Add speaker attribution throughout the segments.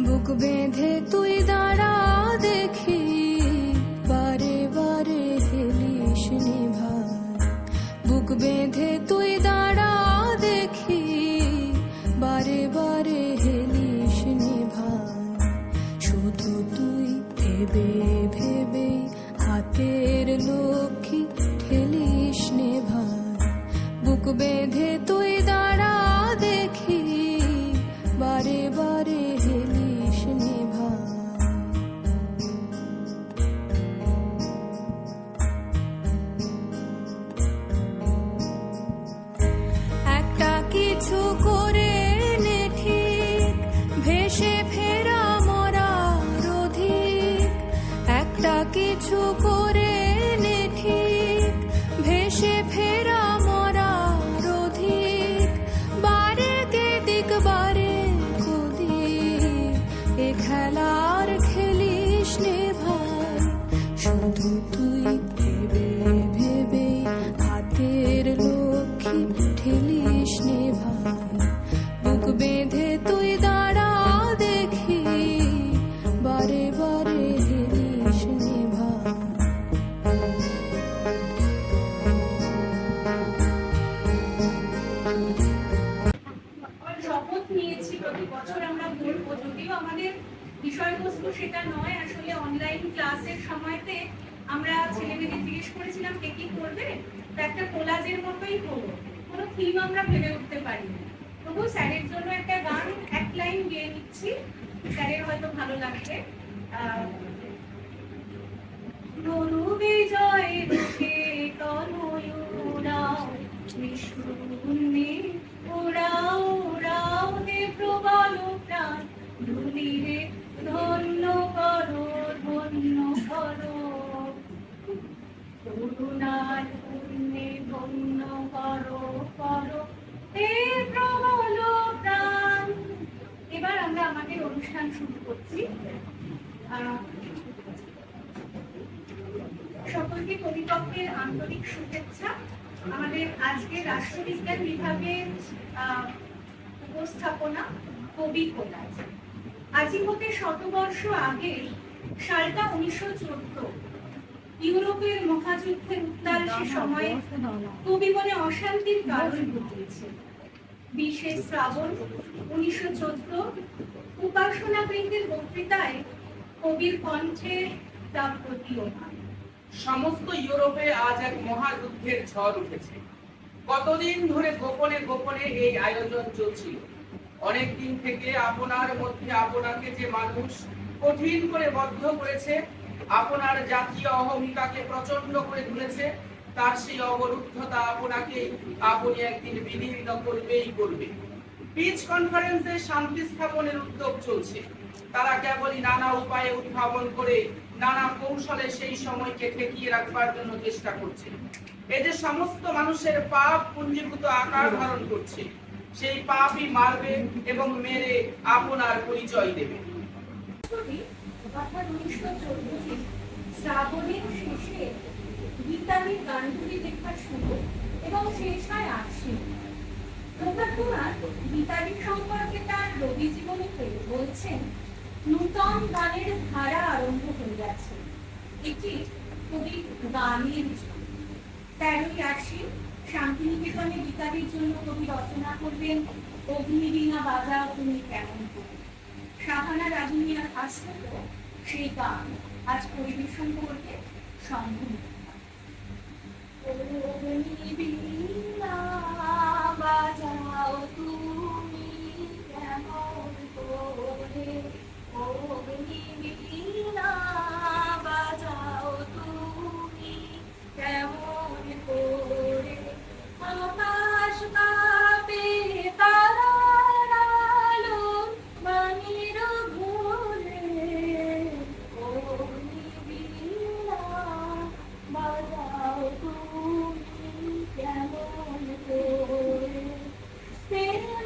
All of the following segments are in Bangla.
Speaker 1: বুক বেঁধে তুই দাঁড়া দেখি, বারে বারে হেলিস নে ভাই। বুক বেঁধে তুই দাঁড়া দেখি, বারে বারে হেলিস নে ভাই। শুধু তুই ভেবে ভেবে হাতের লক্ষ্মী ঠেলিস নে ভাই। বুক বেঁধে তুই দাঁড়া দেখি, বারে বারে হেলিস নে ভাই। একটা কিছু করে নে ঠিক, ভেসে ফেরা মরার অধিক। একটা কিছু করে নে ঠিক, ভেসে ফেরা মরার অধিক। বারে দিক বারে কদিক, এ খেলার খেলিস নে ভাই। শুধু তুই ভেবে ভেবে হাতের লক্ষ্মী ঠেলিস নে ভাই। বুক বেঁধে তুই দাঁড়া দেখি, বারে বারে হেলিস নে ভাই।
Speaker 2: শপথ নিয়েছি প্রতি বছর আমরা বলবো, যদিও আমাদের বিষয়বস্তু সেটা নয়। আসলে অনলাইন ক্লাসের সময়তে আমরা ছেলেমেয়েদের জিজ্ঞেস করেছিলাম কে কি করবে, তো একটা কোলাজের মতোই হলো, কোনো থিম আমরা ভেবে উঠতে পারিনি। তবু স্যারের জন্য একটা গান এক লাইন গেয়ে নিচ্ছি, স্যারের হয়তো ভালো লাগবে। গরু বিজয় রূপে তনয় উড়াও, বিষ্ণুনে উড়াও উড়াও, হে প্রবল প্রাণ ধুলিরে ধন্য করো ধন্য করো। করুণার পুণ্যে ধন্য করো করো, হে প্রবল প্রাণ। এবার আমরা আমাদের অনুষ্ঠান শুরু করছি। সকলকে কবিপক্ষের আন্তরিক শুভেচ্ছা। আমাদের আজকে রাষ্ট্রবিজ্ঞান বিভাগের উপস্থাপনা কবি কোলাজ। আজই হতে শতবর্ষ আগে, সালটা 1914, ইউরোপের মহাযুদ্ধের উত্তাল সে সময়ে কবি মনে অশান্তির কারণ ঘটিয়েছে। 20শে শ্রাবণ 1914 উপাসনা বৃন্দের বক্তৃতায় কবির কণ্ঠে তা প্রতীয়মান।
Speaker 3: সমস্ত ইউরোপে আজ এক মহাযুদ্ধের ঝড় উঠেছে। কতদিন ধরে গোপনে গোপনে এই আয়োজন চলছিল। অনেকদিন থেকে আপনার মধ্যে আপনাকে যে মানুষ কঠিন করে বদ্ধ করেছে, আপনার জাতীয় অহমিকাকে প্রচন্ড করে তুলেছে, তার সেই অবরুদ্ধতা আপনাকে আপনি একদিন বিদীর্ণ করবেই করবে। পিচ কনফারেন্সে শান্তি স্থাপনের উদ্যোগ চলছে। তারা কেবলই নানা উপায়ে উদ্ভাবন করে নানা কৌশলে সেই সময়কে ঠেকিয়ে রাখবার জন্য চেষ্টা করছে। এই যে সমস্ত মানুষের পাপ পুঞ্জীভূত আকার ধারণ করছে, সেই পাপই মারবে এবং মেরে আপনার পরিচয় দেবে।
Speaker 2: শ্রাবণের শেষে গীতালির গানগুলি লেখা শুরু এবং শেষ হয় আশ্বিন। রবীন্দ্রনাথ গীতালি সম্পর্কে তার রবি জীবনীতে বলছেন, নূতন গানের ধারা আরম্ভ হয়ে গেছে। এটি কবি গানের 13ই আশ্বিন শান্তিনিকেতনে গীতালির জন্য কবি রচনা করবেন অগ্নিবীণা বাজাও তুমি কেমন করে। শাহানা রাজুমিয়ার কাছ থেকে সেই গান আজ পরিবেশন করবে সম্ভব। অগ্নিবীণা বাজাও তুমি কেমন করে, অগ্নিবীণা বাজাও তুমি কেমন করে। আকাশ কাঁপে তারার আলো বাণীর ভোরে, অগ্নিবীণা বাজাও তুমি কেমন করে। প্রেম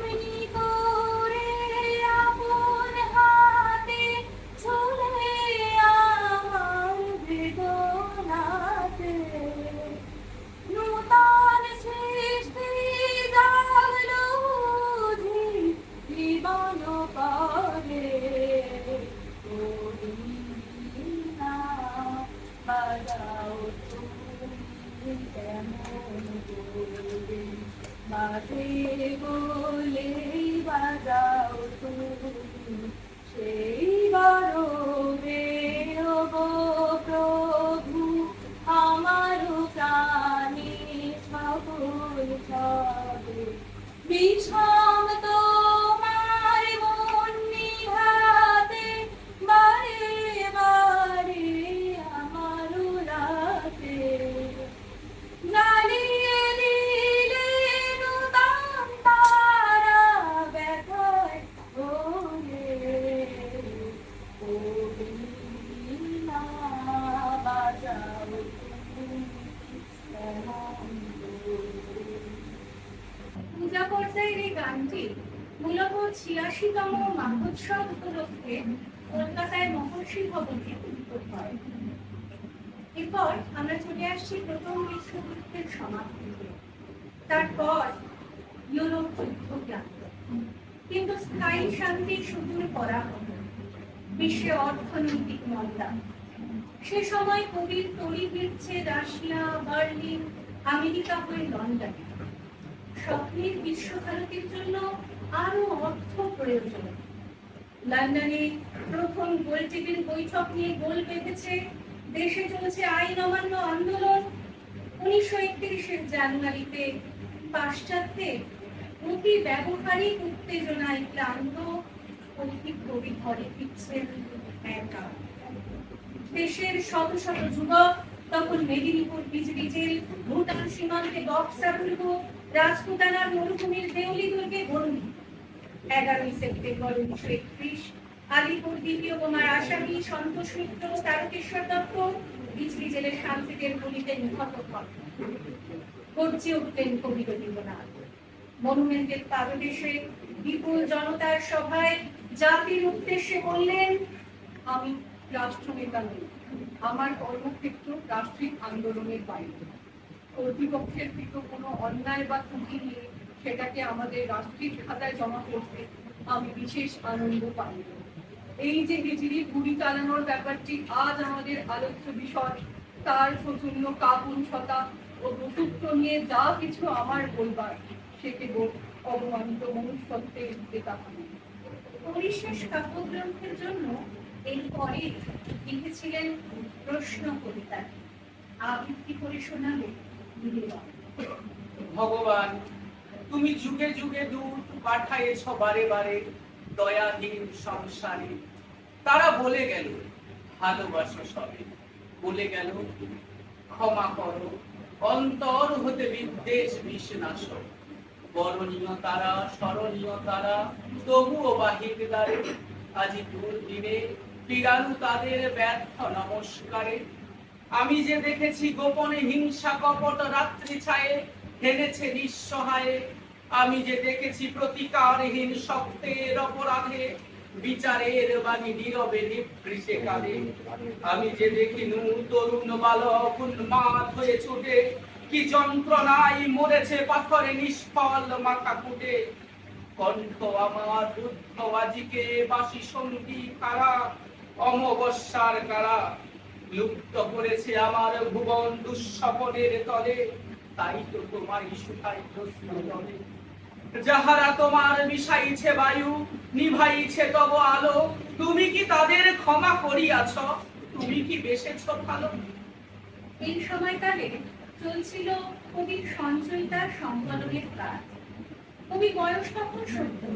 Speaker 2: ছিয়াশিতম মহোৎসব উপলক্ষে কলকাতায় মহর্ষি ভবনে উদ্যোগ হয়। এরপর আমরা চলে আসছি প্রথম বিশ্বযুদ্ধের সমাপ্তিতে। তারপর ইউরোপ যুদ্ধ, কিন্তু স্থায়ী শান্তির সুদূর পরাহত, বিশ্বে অর্থনৈতিক মন্দা। সে সময় কবির তড়ি ফিরছে রাশিয়া, বার্লিন, আমেরিকা হয়ে লন্ডনে। স্বপ্নের বিশ্বভারতীর জন্য আরো অর্থ প্রয়োজন। লন্ডনে প্রথম গোলটেবিল বৈঠক নিয়ে গোল বেঁধেছে, দেশে চলছে আইন অমান্য আন্দোলন। 1931 জানুয়ারিতে পাশ্চাত্যে অতি ব্যবহারিক উত্তেজনায় ক্লান্ত অতি কবি ঘরে ফিরছেন একা। দেশের শত শত যুবক তখন মেদিনীপুর বিজেপি জেল, ভুটান সীমান্তে বক্সা দুর্গ, রাজপুতানার মরুভূমির দেউলি দুর্গে বন্দী। 11 সেপ্টেম্বর 1931 আলিপুর দ্বিতীয় বোমার আসামি সন্তোষ মিত্র, তারকেশ্বর দত্ত বিজলি জেলের শান্তিদের গুলিতে নিহত হন। গর্জে উঠলেন কবি রবীন্দ্রনাথ। মনুমেন্টের পাদদেশে বিপুল জনতার সভায় জাতির উদ্দেশ্যে বললেন, আমি রাষ্ট্রনেতা নই, আমার কর্মক্ষেত্র রাষ্ট্রিক আন্দোলনের বাইরে। কর্তৃপক্ষের কৃত কোনো অন্যায় বা ত্রুটি নিয়ে সেটাকে আমাদের রাষ্ট্রিক খাতায় জমা করতে আমি বিশেষ আনন্দ পাই। এই যে হিজড়ির গুলি চালানোর ব্যাপারটি আজ আমাদের আলোচ্য বিষয়, তার শোচনীয় কাপুরুষতা ও বসুত্ব নিয়ে যা কিছু আমার বলবার, সে কেবল অবমানিত মনুষ্যত্বের বেতাহানি। পরিশেষ কাব্যগ্রন্থের জন্য এরপরে লিখেছিলেন প্রশ্ন কবিতা, আবৃত্তি করে শোনাবে
Speaker 3: ভগবান, তুমি যুগে যুগে দূত পাঠাইছ বারে বারে দয়াহীন সংসারে। তারা বলে গেল ভালোবাসো সবে, বলে গেল ক্ষমা করো, অন্তর হতে বিদ্বেষ বিশ্বনাশ। বরণীয় তারা, স্মরণীয় তারা, তবুও বাহির দ্বারে আজি দুর্দিনে ফিরালু তাদের ব্যর্থ নমস্কারে। আমি যে দেখেছি গোপনে হিংসা কপট রাত্রি ছায়ে হেনেছে নিঃসহায়ে। আমি যে দেখেছি প্রতিকারহীন শক্তের অপরাধে বিচারের বাণী নীরবে নিভৃতে কাঁদে। আমি যে দেখিনু তরুণ বালক উন্মাদ হয়ে ছুটে, কি যন্ত্রণায় মরেছে পাথরে নিষ্ফল মাথা কুটে। কণ্ঠ আমার রুদ্ধ আজিকে বাসি সঙ্গী কারা, অমবস্যার কারা লুপ্ত করেছে আমার ভুবন দুঃস্বপনের তলে। তাই তো তোমারই শুধাই প্রশ্ন জলে, যাহারা তোমার মিশাইছে বায়ু, নিভাইছে তব আলো, তুমি কি তাদের ক্ষমা করিয়াছ? তুমি কি বেসেছ ভালো?
Speaker 2: এই সময়কালে চলছিল কবির সঞ্চয়িতার সংকলনের কাজ। কবি বয়স তখন 70।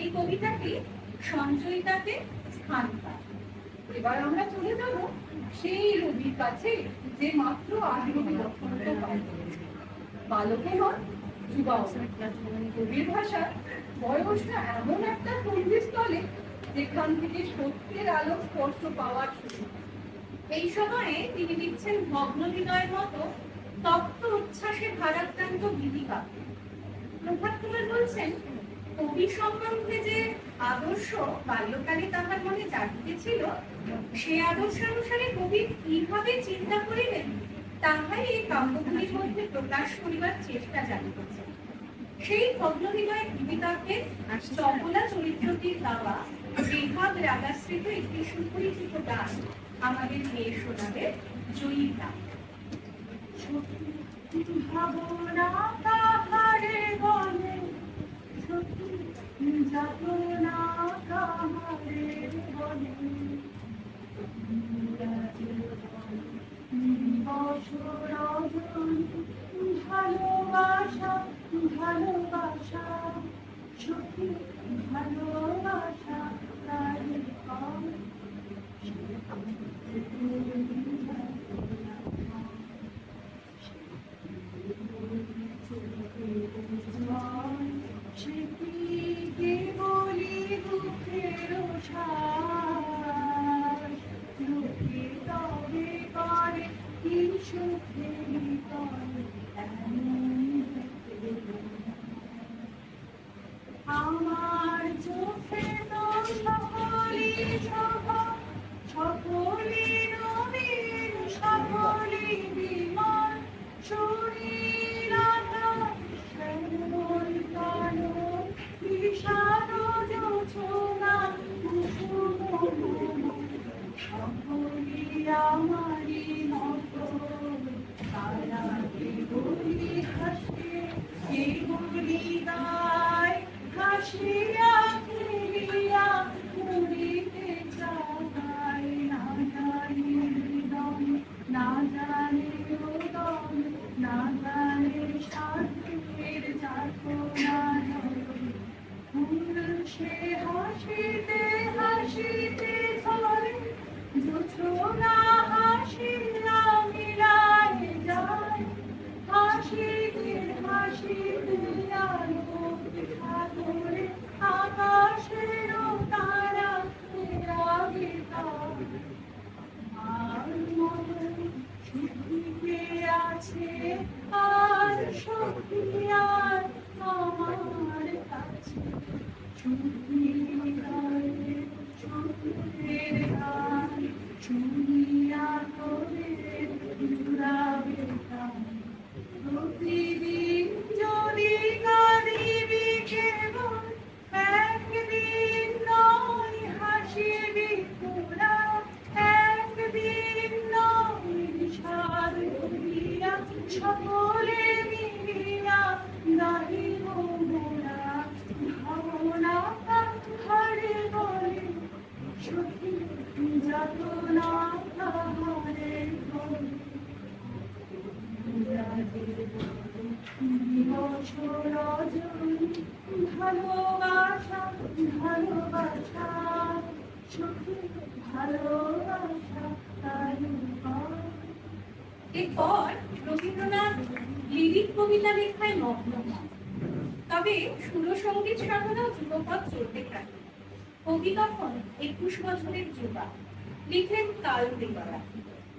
Speaker 2: এই কবিতাটি সঞ্চয়িতাতে স্থান পায়। এবার আমরা চলে যাব সেই রবির কাছে, যে মাত্র 18 বছর বালকে নয়, যুবক। কবির ভাষা বয়সটা এমন একটা সন্ধিস্থলে যেখান থেকে সত্যের আলো স্পষ্ট পাওয়ার সুযোগ। এই সময়ে তিনি লিখছেন ভগ্ন হৃদয়ের মতো তপ্ত উচ্ছ্বাসে ভারাক্রান্ত গীতিকা। প্রভাত কুমার বলছেন, কবি সম্বন্ধে যে আদর্শ বাল্যকালে তাহার মনে জাগিতেছিল, সে আদর্শানুসারে কবি কিভাবে চিন্তা করিলেন তাহাই এই কাব্যগুলির মধ্যে প্রকাশ করিবার চেষ্টা জানিতেছে। সেই ভগ্ন হৃদয় গীতিকাকে চপলা চরিত্রটির গাওয়া বেহাগ রাগাশ্রিত একটি সুপরিচিত গান আমাদের মেয়ে শোনাবে জয়ী গান। ভাবনা কাহারে বলে, যাতনা কাহারে বলে, ভালোবাসা ভালোবাসা সত্যি ভালোবাসা তারি সে কি বলি দুঃখের রজনী ভালোবাসা ভালোবাসা সখী ভালোবাসা এরপর রবীন্দ্রনাথ লিরিক কবিতা লেখায় মগ্ন হন। তবে সুরসঙ্গীত সাধনাও যুগপৎ চলতে থাকে। কবি তখন 21 বছরের যুবা, লিখলেন কাল দেবরা।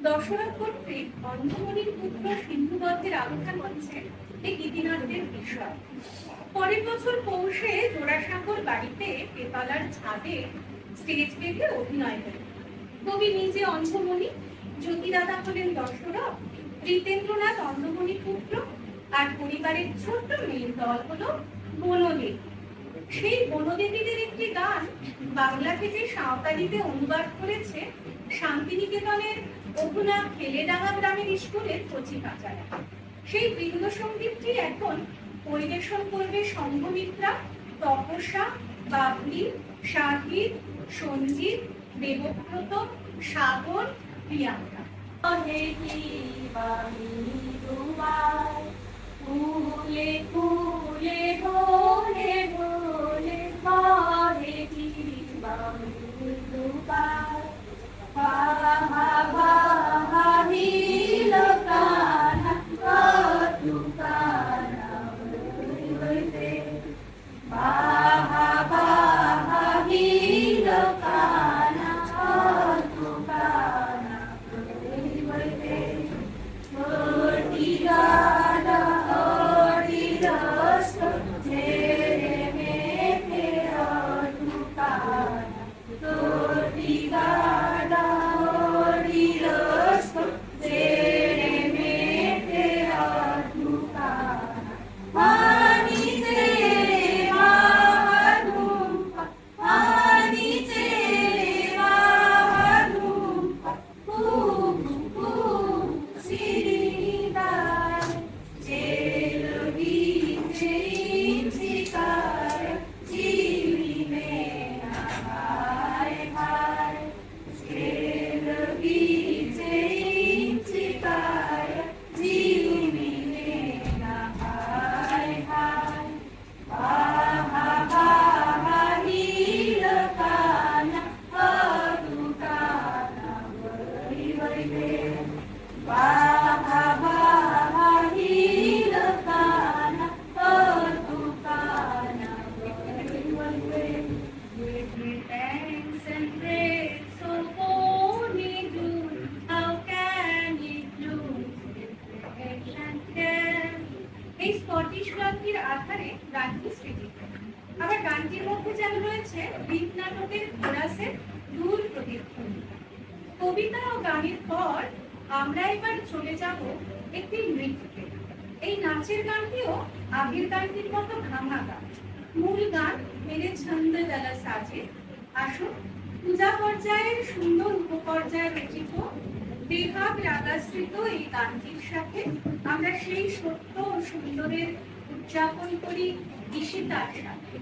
Speaker 2: দশরথ কর্তৃক অন্ধমণির পুত্র সিন্ধুবদ্ধের আখ্যান হচ্ছে এই গীতিনাট্যের বিষয়। পরের বছর পৌষে জোড়াসাঁকোর বাড়িতে তেতলার ছাদে স্টেজ বেঁধে অভিনয় করেন। কবি নিজে অন্ধমণি, জ্যোতিদাদা হলেন দশরথ, ঋতেন্দ্রনাথ অন্ধমণি পুত্র, আর পরিবারের ছোট্ট মেয়ের দল হলো বনদেবী। সেই বনদেবীদের একটি গান বাংলা থেকে সাঁওতালিতে অনুবাদ করেছে শান্তিনিকেতনের অহুনা ফেলেডাঙ্গা গ্রামের স্কুলের কচি কাচারা। সেই বৃন্দ সঙ্গীতটি এখন পরিবেশন করবে সংঘমিত্রা, তপস্যা, বাবলি, শাহিদ, সঞ্জিত, দেবব্রত, সাগর, প্রিয়াঙ্কা। ফুলে ফুলে বলে বলে বাহে বাবু দুবার বাহা বাহা হিলকানা কাতুকানা হইতে বাহা বাহা হিলকানা কাতুকানা হইতে ওটিগানা ওটিরস জেরে মেতে অটুকানা ওটিগানা ওটিরস জেরে মেতে অটুকানা মানি জে মাহানুপা মানি জে মাহানুপা কুকু সিরিদার জেলবি জেইছিকার জিবি মেনা হায় হায় জেলবি জেইছিকার জিবি মেনা হায় হায় বাহা বাহা নীলকানা অটুকানা হইবে বাহা বাহা নীলকানা অটুকানা হইবে। With thanks and praise, so only do, how can it lose its perfection care? এই স্কটিশ গানটির আধারে গানটি সৃজিত। আবার গানটির মধ্যে যেন রয়েছে গীত নাটকের কোরাসের দূর প্রতিধ্বনি। কবিতা ও গানের পর আমরা এবার চলে যাব একটি নৃত্যে। এই নাচের গানটিও আগের গানটির মতো ভাঙা গান। মূল গান মেরে ছন্দ দালা সাজে। আসুন পূজা পর্যায়ের সুন্দর উপপর্যায়ে রচিত দেহাব রাগাশ্রিত এই গানটির সাথে আমরা সেই সত্য ও সুন্দরের উদযাপন করি ঈশিতার সাথে।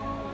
Speaker 2: Oh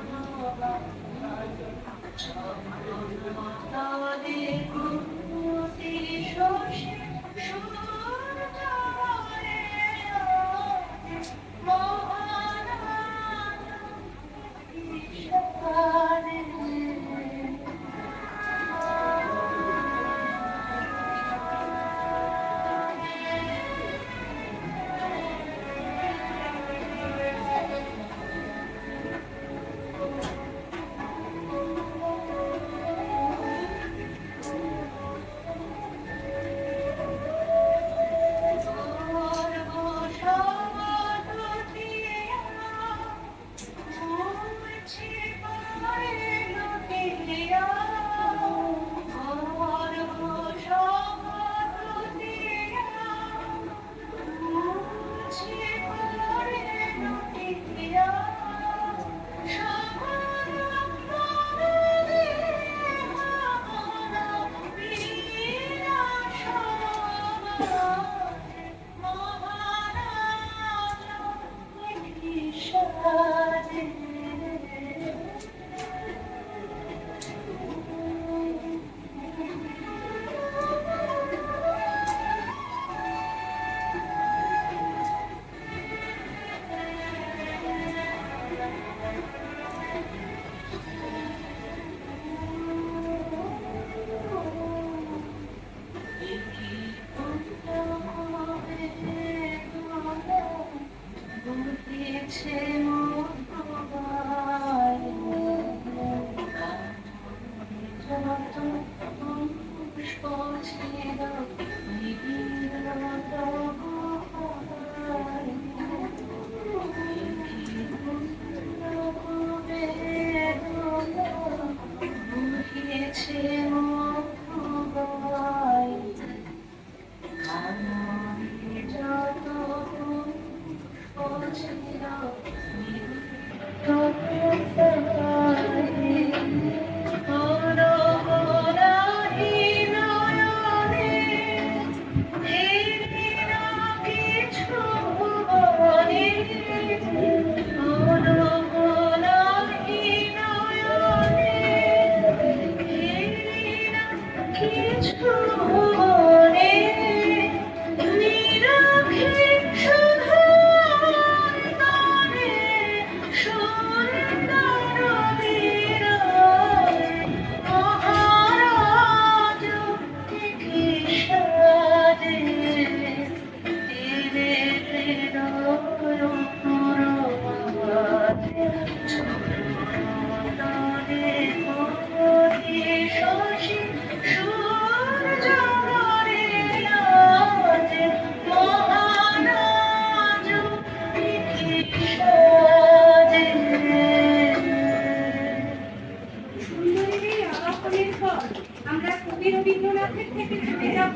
Speaker 2: আমরা কবি রবীন্দ্রনাথের থেকে ছুটে যাব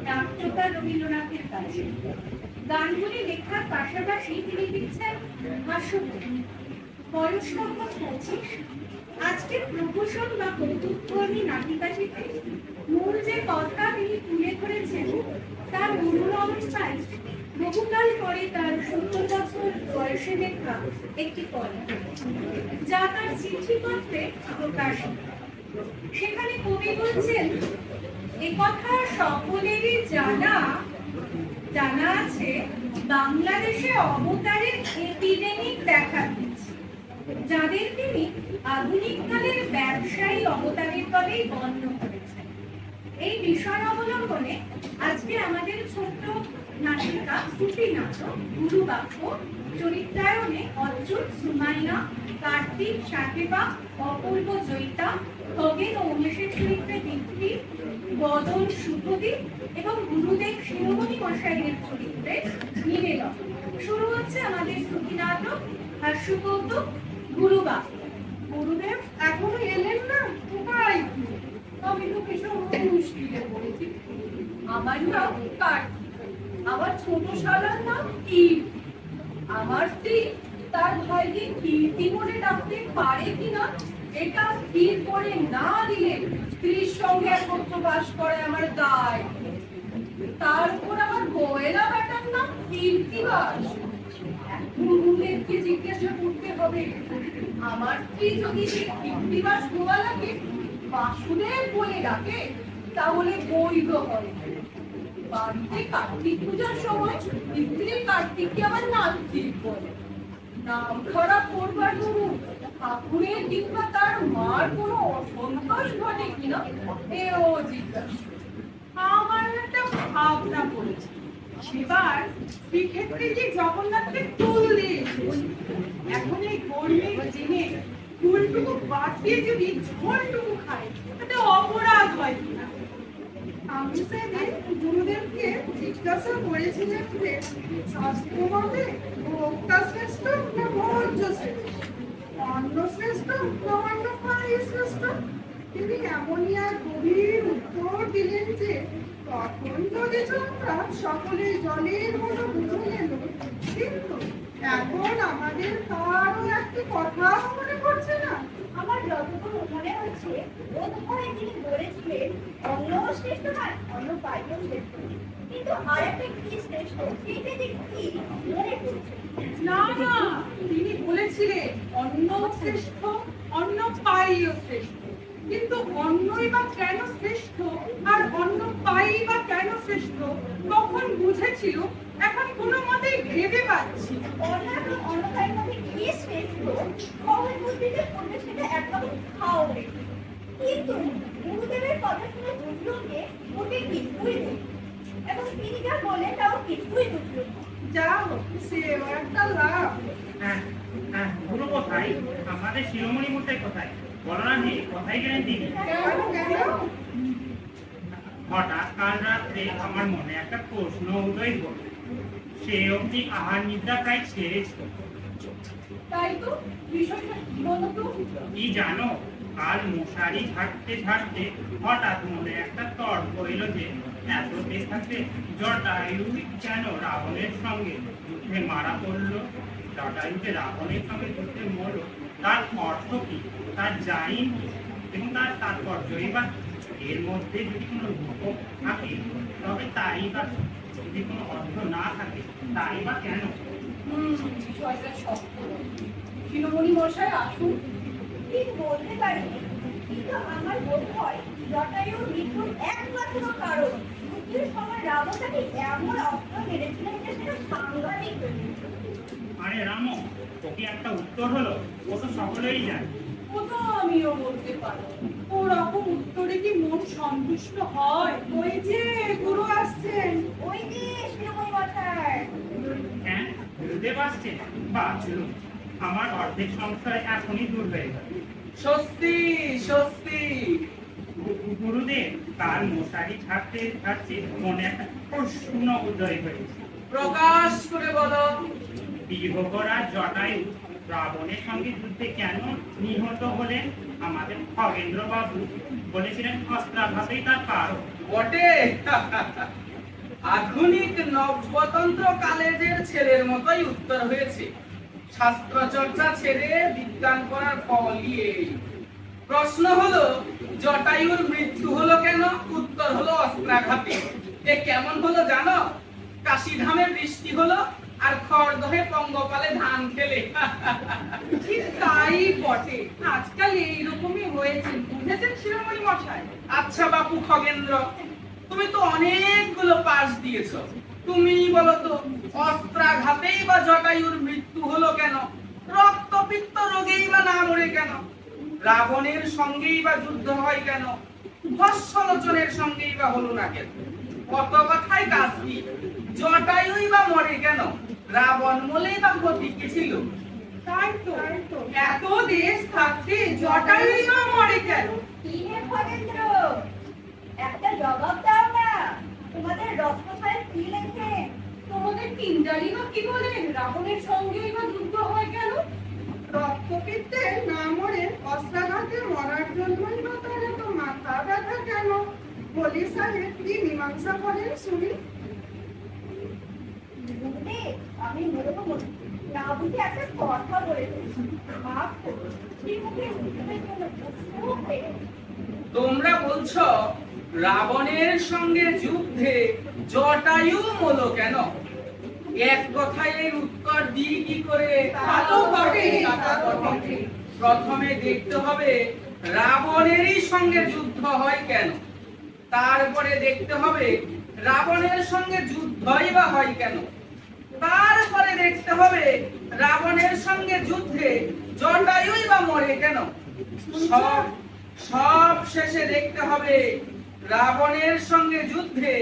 Speaker 2: নাট্যকার রবীন্দ্রনাথের কাছে। গানগুলি লেখার পাশাপাশি তিনি লিখছেন হাস্যকবি। বয়স তখন 25। আজকের প্রহসন বা কৌতুকধর্মী নাটিকাটিতে মূল যে কথা তিনি তুলে ধরেছেন তার অনুরণন পাই বহুকাল পরে তার 70 বছর বয়সে লেখা একটি কলম, যা তার চিঠিপত্রে প্রকাশিত। সেখানে কবি বলছেন, একথা সকলেরই জানা আছে বাংলাদেশে অবতারের এপিডেমিক দেখা দিচ্ছে, যাদের তিনি আধুনিক কালের ব্যবসায়ী অবতারের দলেই গণ্য করেছেন। এই বিষয় অবলম্বনে আজকে আমাদের ছোট্ট নাটিকা শ্রুতি নাটক গুরুবাক্য চরিত্রায়নে অর্জুন, সুমাইয়া, কার্তিক, সাকেবা, অপূর্ব, জয়িতা, খগেন ও উমেশের চরিত্রে দীপ্তি, বদন, শুভদীপ এবং গুরুদেব শিরোমণি মশাইয়ের চরিত্রে নিবেদন। শুরু হচ্ছে আমাদের শ্রুতি নাটক হাস্যকৌতুক গুরুবাক্য। গুরুদেব এখনো এলেন না? উপায় কি? আমি তো ভীষণ মুশকিলে পড়েছি। আমার নাম কার্তিক, আমার ছোট শালার নাম কীর্তি। আমার স্ত্রী তার ভাইকে কীর্তি বলে ডাকতে পারে কিনা এটা স্থির করে না দিলে স্ত্রীর সঙ্গে একত্র বাস করে আমার দায়। তার উপর আমার গোয়েলা বেটার নাম কীর্তিবাস। গুরুদেবকে জিজ্ঞাসা করতে হবে, আমার স্ত্রী যদি সে কীর্তিবাস গোয়ালাকে বাসুদেব বলে ডাকে তাহলে বৈধ হয়। বাড়িতে কার্তিক পূজার সময় স্ত্রী কার্তিককে আবার নাস্তিক বলে। নাম খারাপ করবার ধরুন ঠাকুরের কিংবা তার মার কোনো অসন্তোষ ঘটে কিনা এও জিজ্ঞাসা। আমার একটা ভাবনা পড়েছে, সেবার শ্রীক্ষেত্রে যে জগন্নাথকে ফুল দিয়েছে, এখন এই গরিবের জেনে ফুলটুকু বাদ দিয়ে যদি ঝোলটুকু খায় তাতে অপরাধ হয় কিনা। আমি সেদিন গুরুদেবকে জিজ্ঞাসা করেছিলেন যে শাস্ত্র মতে ভোক্তা শ্রেষ্ঠ না ভোজ্য শ্রেষ্ঠ, অন্ন শ্রেষ্ঠ না অন্নপায়ী শ্রেষ্ঠ। তিনি এমনই এক গভীর উত্তর দিলেন যে তখন যদি আমরা সকলে জলের মতো বুঝে গেল, কিন্তু এখন আমাদের কারো একটি কথা মনে পড়ছে না। আমার
Speaker 4: যতটুকু মনে হচ্ছে বোধহয় তিনি বলেছিলেন অন্ন শ্রেষ্ঠ নয় অন্য পাইও শ্রেষ্ঠ, কিন্তু আরেকটা কি শ্রেষ্ঠ সেটা যে কি মনে করছে
Speaker 2: না না, তিনি বলেছিলেন অন্ন শ্রেষ্ঠ, অন্ন পাইও শ্রেষ্ঠ। কিন্তু অন্নই বা কেন শ্রেষ্ঠ আর অন্ন পাই বা কেন শ্রেষ্ঠ তখন বুঝেছিল, এখন কোনো মতেই ভেবে পাচ্ছি না।
Speaker 4: অন্য এবং অন্য পাইয়ের মধ্যে কি শ্রেষ্ঠ সহজ বুদ্ধিতে করবে সেটা একদম খাও রেখে, কিন্তু গুরুদেবের কথা শুনে বুঝলো যে ওকে কিছুই নেই এবং তিনি যা বলেন তাও কিছুই বুঝলো না।
Speaker 2: যা হোক, সেও একটা লাভ।
Speaker 5: হ্যাঁ হ্যাঁ, গুরু কোথায়? আমাদের শিরোমণি মশাই কোথায়? বলো না হে, কোথায় গেলেন তিনি?
Speaker 2: কেন কেন?
Speaker 5: হঠাৎ কাল রাত্রে আমার মনে একটা প্রশ্ন উদয় হল। সে অবধি আহার নিদ্রা প্রায় ছেড়েছে।
Speaker 2: তাই তো, বিষয়টা কি বলতো?
Speaker 5: কি জানো, কাল মশারি ঝাড়তে ঝাড়তে হঠাৎ মনে একটা তর্ক এলো যে এত দেশ থাকতে জটায়ু কেন রাবণের সঙ্গে যুদ্ধে মারা পড়লো। জটায়ুকে রাবণের সঙ্গে যুদ্ধে মরলো, তার অর্থ কি, তার জানি এবং তার তাৎপর্যই বা এর মধ্যে যদি কোনো রূপক থাকে তবে তাই বা, যদি কোনো অর্থ না থাকে তাই বা কেন?
Speaker 2: বিষয়টা শক্ত। শিরোমণি মশাই আসুন।
Speaker 4: ঠিক বলতে পারিনি, কিন্তু আমার বোধ হয় জটায়ুর মৃত্যুর একমাত্র কারণ যুদ্ধের সময় রাবণ তাকে এমন অস্ত্র মেরেছিলেন যে সেটা সাংঘাতিক হয়ে গেছিল।
Speaker 5: আরে রাম, ওকে একটা উত্তর হলো, ও তো সকলেই জানে।
Speaker 2: ও তো আমিও বলতে পারবো। ওরকম উত্তরে কি মন সন্তুষ্ট হয়? ওই যে গুরু আসছেন।
Speaker 4: ওই যে শিরোমণি মশাই।
Speaker 5: হ্যাঁ, গুরুদেব আসছে? বাহ, চলুন, আমার অর্ধেক সংশয় এখনই দূর হয়ে গেল।
Speaker 3: স্বস্তি স্বস্তি।
Speaker 5: গুরুদেব, কাল মশারি ঝাড়তে ঝাড়তে মনে একটা প্রশ্ন উদয় হয়েছে।
Speaker 3: প্রকাশ করে বলো।
Speaker 5: দীর্ঘকরা জটায়ু রাবণের সঙ্গে যুদ্ধে কেন নিহত হলেন? আমাদের খগেন্দ্র বাবু বলেছিলেন অস্ত্রাঘাতেই তার কারণ।
Speaker 3: বটে। আধুনিক নবস্বতন্ত্র কলেজের ছেলের মতোই উত্তর হয়েছে। শাস্ত্র চর্চা ছেড়ে বিজ্ঞান করার ফলই এই। প্রশ্ন হলো জটায়ুর মৃত্যু হলো কেন? উত্তর হলো অস্ত্রাঘাতে। এ কেমন হলো জানো? কাশীধামে বৃষ্টি হলো আর খড়দহে পঙ্গপালে ধান খেলে।
Speaker 2: ঠিক তাই বটে, আজকাল এইরকমই হয়েছে, বুঝেছেন শিরোমণি মশাই?
Speaker 3: আচ্ছা বাপু খগেন্দ্র, তুমি তো অনেকগুলো পাস দিয়েছো, তুমি বলো তো অস্ত্রাঘাতেই বা জটায়ুর মৃত্যু হলো কেন? রক্তপিত্ত রোগেই বা না মরে কেন? রাবণের সঙ্গেই বা যুদ্ধ হয় কেন? ভস্মলোচনের সঙ্গেই বা হলো না কেন? কত কথায় কাজ কি? জটায়ুই বা মরে কেন? রাবণ মলেই বা ক্ষতি কি ছিল?
Speaker 2: তাই তো, এত দেশ থাকতে জটায়ুই বা মরে কেন?
Speaker 4: কি হে খগেন্দ্র, একটা জবাব দাও না। তোমাদের রত্নসায় কি লেখেন?
Speaker 2: তোমাদের কিন্ডারি বা কি বলেন? রাবণের সঙ্গেই বা যুদ্ধ হয় কেন? রক্তপিত্তে না মরে অস্ত্রাঘাতে মরার জন্যই বা তার এত মাথা ব্যথা কেন? বলি সাহেব কি মীমাংসা করেন শুনি।
Speaker 4: গুরুদেব, আমি মূলত না বুঝে একটা কথা বলে ফেলেছি। মাফ করুন, শ্রীমুখে উত্তরের জন্য উৎসুক হয়ে গেছি।
Speaker 3: তোমরা বলছো রাবণের সঙ্গে যুদ্ধে জটায়ু হলো কেন? এক কথায় এর উত্তর দিই কি করে?
Speaker 2: তা তো বটে,
Speaker 3: তা তো বটে। প্রথমে দেখতে হবে রাবণেরই সঙ্গে যুদ্ধ হয় কেন, তারপরে দেখতে হবে রাবণের সঙ্গে যুদ্ধই বা হয় কেন, তারপরে দেখতে হবে রাবণের সঙ্গে যুদ্ধে জটায়ুই বা মরে কেন, সব সব শেষে দেখতে হবে রাবণের সঙ্গে যুদ্ধে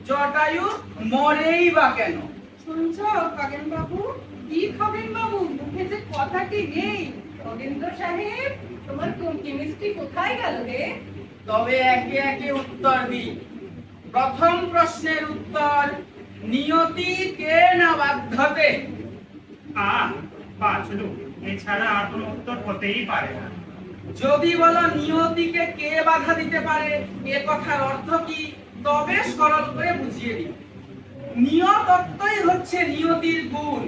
Speaker 3: জটায়ু মরেই বা কেন।
Speaker 2: শুনছ খগেন বাবু? কি খগেন বাবু, মুখে যে কথাটি নেই। খগেন্দ্র সাহেব, তোমার কেমিস্ট্রি কোথায় গেল রে?
Speaker 3: তবে একে একে উত্তর দিই। প্রথম প্রশ্নের উত্তর নিয়তি কে না বাধ্যতে।
Speaker 5: বাঁচলু, এছাড়া আর কোনো উত্তর হতেই পারে না।
Speaker 3: যদি বলো নিয়তিকে কে বাধা দিতে পারে, এ কথার অর্থ কি, তবে সরল করে বুঝিয়ে দিই। নিয়তত্বই হচ্ছে নিয়তির গুণ,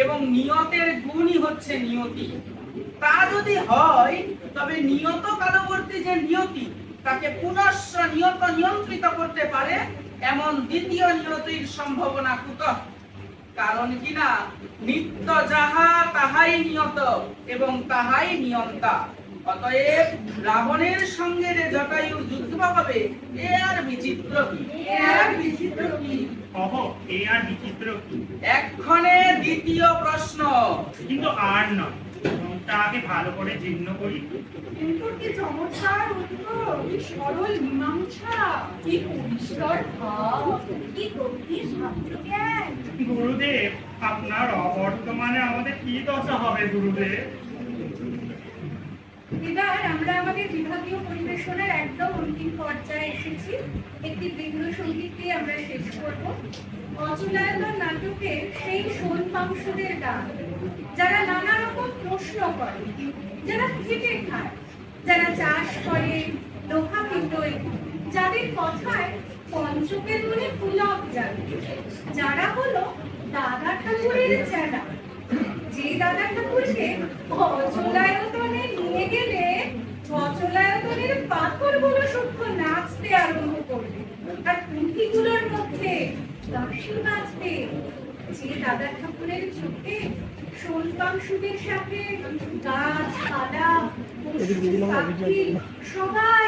Speaker 3: এবং নিয়তের গুণই হচ্ছে নিয়তি। তা যদি হয় তবে নিয়ত কালবর্তী যে নিয়তি তাকে পুনশ্চ নিয়ত নিয়ন্ত্রিত করতে পারে এমন দ্বিতীয় নিয়তির সম্ভাবনা কুতঃ? কারণ কিনা নিত্য যাহা তাহাই নিয়ত এবং তাহাই নিয়ন্তা। অতএব রাবণের সঙ্গে যে জটায়ুর যুদ্ধ হবে এ আর বিচিত্র কি?
Speaker 5: কহ, এ আর বিচিত্র কি?
Speaker 3: এক্ষণে দ্বিতীয় প্রশ্ন।
Speaker 5: কিন্তু আর নয়, তাকে ভালো করে জীর্ণ করি।
Speaker 2: কিন্তু কি চমৎকার উত্তর, কি সরল মীমাংসা, কি পরিষ্কার ভাব,
Speaker 4: কি গভীর ভাবজ্ঞান।
Speaker 5: গুরুদেব, আপনার অবর্তমানে আমাদের কি দশা হবে গুরুদেব?
Speaker 2: এবার আমরা আমাদের বিভাগীয় পরিবেশনের একদম অন্তিম পর্যায়ে এসেছি। একটি বৃন্দ সঙ্গীত দিয়ে আমরা শেষ করব। অচলায়তন নাটকে সেই শোল মাংসদের গান, যারা নানা রকম প্রশ্ন করে, যারা খেটে খায়, যারা চাষ করে, লোহা পিটোয়, যাদের কথায় পঞ্চকের মনে পুলক যাবে, যারা হলো দাদা ঠাকুরের চেলা, যে দাদা ঠাকুরকে অচলায়তনে নিয়ে গেলে অচলায়তনের পাথরগুলো সূক্ষ্ম নাচতে আরম্ভ করবে, আর পুঁথিগুলোর মধ্যে দাসী বাজবে। যে দাদা ঠাকুরের চোখে শোলপাংশুদের সাথে গাছপালা, পাখি সবাই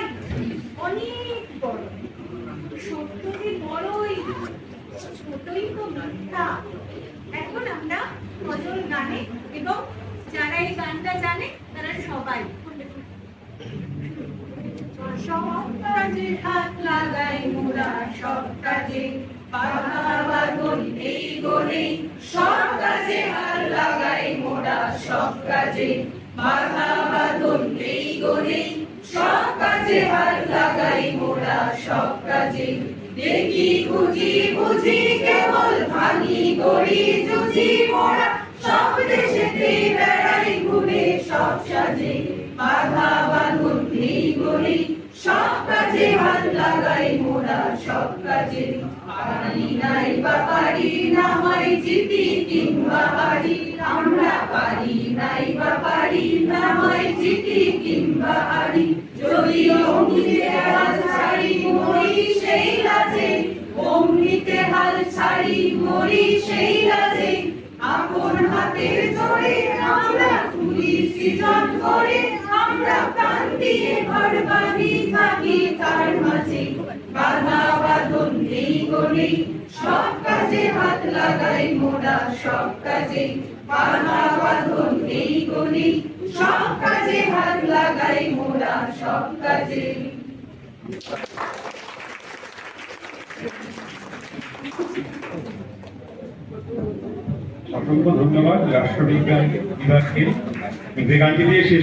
Speaker 2: অনেক বড়, সত্য যে বড়ই, ছোটই তো মিথ্যা। এখন আমরা গজল গানে, এবং যারা এই গানটা জানে তারা সবাই সব কাজে হাত লাগাই মোরা, সব কাজে বাধা বাঁধন এই গলেই, সব কাজে হাত লাগাই মোরা, সব কাজে বাধা বাঁধন এই গলেই, সব কাজে হাত লাগাই মোরা, সব কাজে দেখি খুঁজি বুঝি কেবল ভাঙি গড়ি জুঝি মোরা, সব দেশেতে বেড়াই ঘুরে সব সাজে বাধা বাঁধন এই গলি, সব কাজে হাত লাগাই মোরা, সব কাজে পারি নাই বা পারি না হয় জিতি কিংবা হারি, আমরা পারি নাই বা পারি না হয় জিতি কিংবা হারি, যদি অমৃতে হাল ছাড়ি মরি সেই লাজে, অমৃতে হাল ছাড়ি মরি সেই লাজে, আপন হাতে জোরে আমরা তুলি সৃজন করে, আমরা প্রাণ দিয়ে ঘর বাঁধি থাকি তার মাঝে, বাধা বাঁধন এই গলি, সব কাজে হাত লাগাই মোরা, সব কাজে বাধা বাঁধন এই গলি, সব কাজে হাত লাগাই মোরা, সব কাজে।
Speaker 6: অসংখ্য ধন্যবাদ রাষ্ট্রবিজ্ঞান বিভাগকে গানটি দিয়ে শেষ